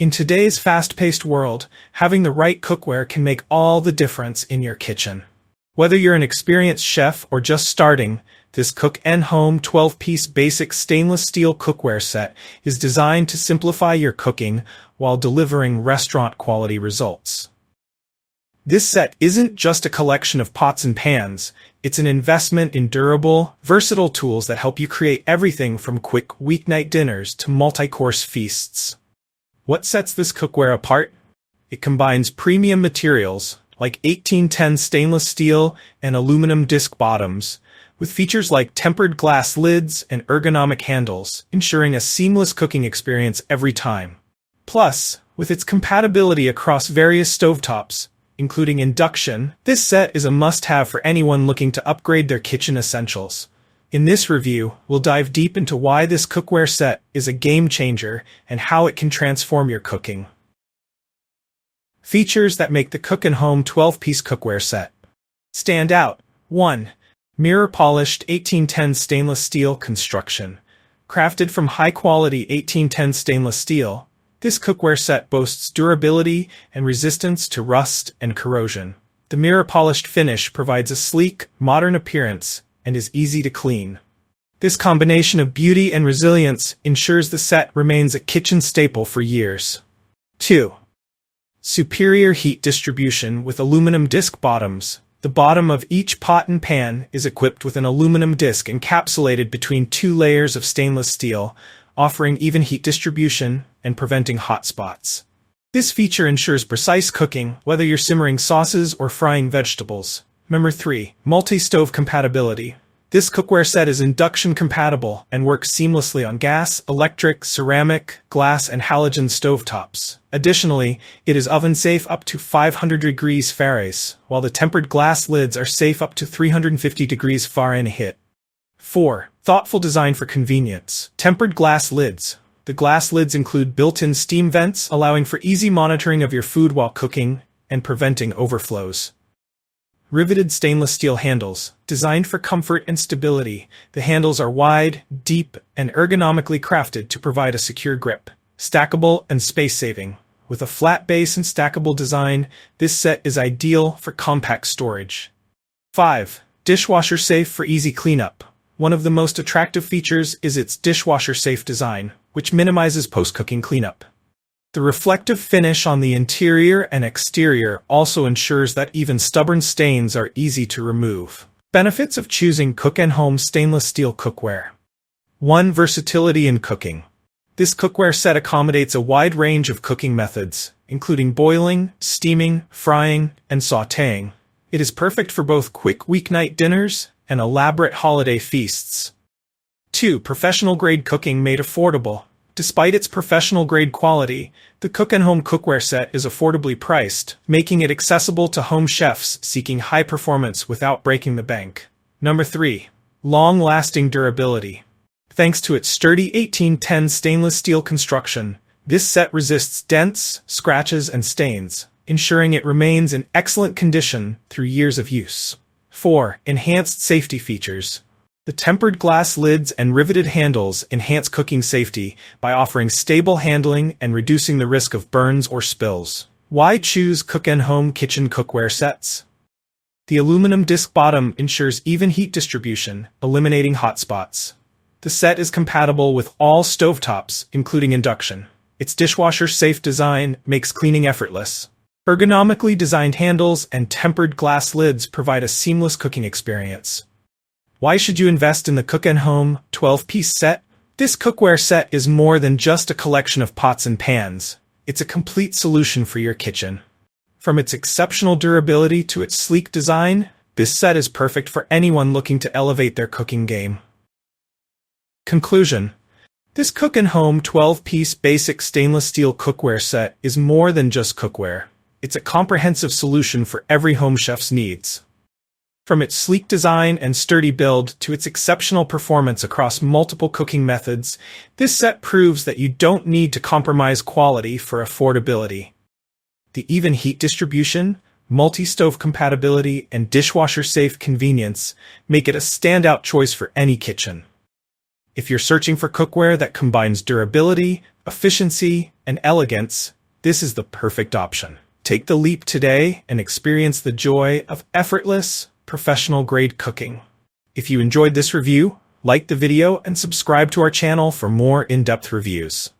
In today's fast-paced world, having the right cookware can make all the difference in your kitchen. Whether you're an experienced chef or just starting, this Cook & Home 12-piece basic stainless steel cookware set is designed to simplify your cooking while delivering restaurant-quality results. This set isn't just a collection of pots and pans, it's an investment in durable, versatile tools that help you create everything from quick weeknight dinners to multi-course feasts. What sets this cookware apart? It combines premium materials, like 1810 stainless steel and aluminum disc bottoms, with features like tempered glass lids and ergonomic handles, ensuring a seamless cooking experience every time. Plus, with its compatibility across various stovetops, including induction, this set is a must-have for anyone looking to upgrade their kitchen essentials. In this review, we'll dive deep into why this cookware set is a game-changer and how it can transform your cooking. Features that make the Cook & Home 12-piece cookware set stand out. 1. Mirror-polished 1810 stainless steel construction. Crafted from high-quality 1810 stainless steel, this cookware set boasts durability and resistance to rust and corrosion. The mirror-polished finish provides a sleek, modern appearance and is easy to clean. This combination of beauty and resilience ensures the set remains a kitchen staple for years. 2. Superior heat distribution with aluminum disc bottoms. The bottom of each pot and pan is equipped with an aluminum disc encapsulated between two layers of stainless steel, offering even heat distribution and preventing hot spots. This feature ensures precise cooking, whether you're simmering sauces or frying vegetables. Number 3. Multi-stove compatibility. This cookware set is induction compatible and works seamlessly on gas, electric, ceramic, glass, and halogen stovetops. Additionally, it is oven-safe up to 500 degrees Fahrenheit, while the tempered glass lids are safe up to 350 degrees Fahrenheit. 4. Thoughtful design for convenience. Tempered glass lids. The glass lids include built-in steam vents, allowing for easy monitoring of your food while cooking and preventing overflows. Riveted stainless steel handles. Designed for comfort and stability, the handles are wide, deep, and ergonomically crafted to provide a secure grip. Stackable and space-saving. With a flat base and stackable design, this set is ideal for compact storage. 5. Dishwasher safe for easy cleanup. One of the most attractive features is its dishwasher-safe design, which minimizes post-cooking cleanup. The reflective finish on the interior and exterior also ensures that even stubborn stains are easy to remove. Benefits of choosing Cook & Home stainless steel cookware. 1. Versatility in cooking. This cookware set accommodates a wide range of cooking methods, including boiling, steaming, frying, and sautéing. It is perfect for both quick weeknight dinners and elaborate holiday feasts. 2. Professional-grade cooking made affordable. Despite its professional-grade quality, the Cook & Home cookware set is affordably priced, making it accessible to home chefs seeking high performance without breaking the bank. Number 3. Long-lasting durability. Thanks to its sturdy 1810 stainless steel construction, this set resists dents, scratches, and stains, ensuring it remains in excellent condition through years of use. 4. Enhanced safety features. The tempered glass lids and riveted handles enhance cooking safety by offering stable handling and reducing the risk of burns or spills. Why choose Cook & Home kitchen cookware sets? The aluminum disc bottom ensures even heat distribution, eliminating hot spots. The set is compatible with all stovetops, including induction. Its dishwasher-safe design makes cleaning effortless. Ergonomically designed handles and tempered glass lids provide a seamless cooking experience. Why should you invest in the Cook & Home 12-piece set? This cookware set is more than just a collection of pots and pans. It's a complete solution for your kitchen. From its exceptional durability to its sleek design, this set is perfect for anyone looking to elevate their cooking game. Conclusion. This Cook & Home 12-piece basic stainless steel cookware set is more than just cookware. It's a comprehensive solution for every home chef's needs. From its sleek design and sturdy build to its exceptional performance across multiple cooking methods, this set proves that you don't need to compromise quality for affordability. The even heat distribution, multi-stove compatibility, and dishwasher-safe convenience make it a standout choice for any kitchen. If you're searching for cookware that combines durability, efficiency, and elegance, this is the perfect option. Take the leap today and experience the joy of effortless, professional-grade cooking. If you enjoyed this review, like the video and subscribe to our channel for more in-depth reviews.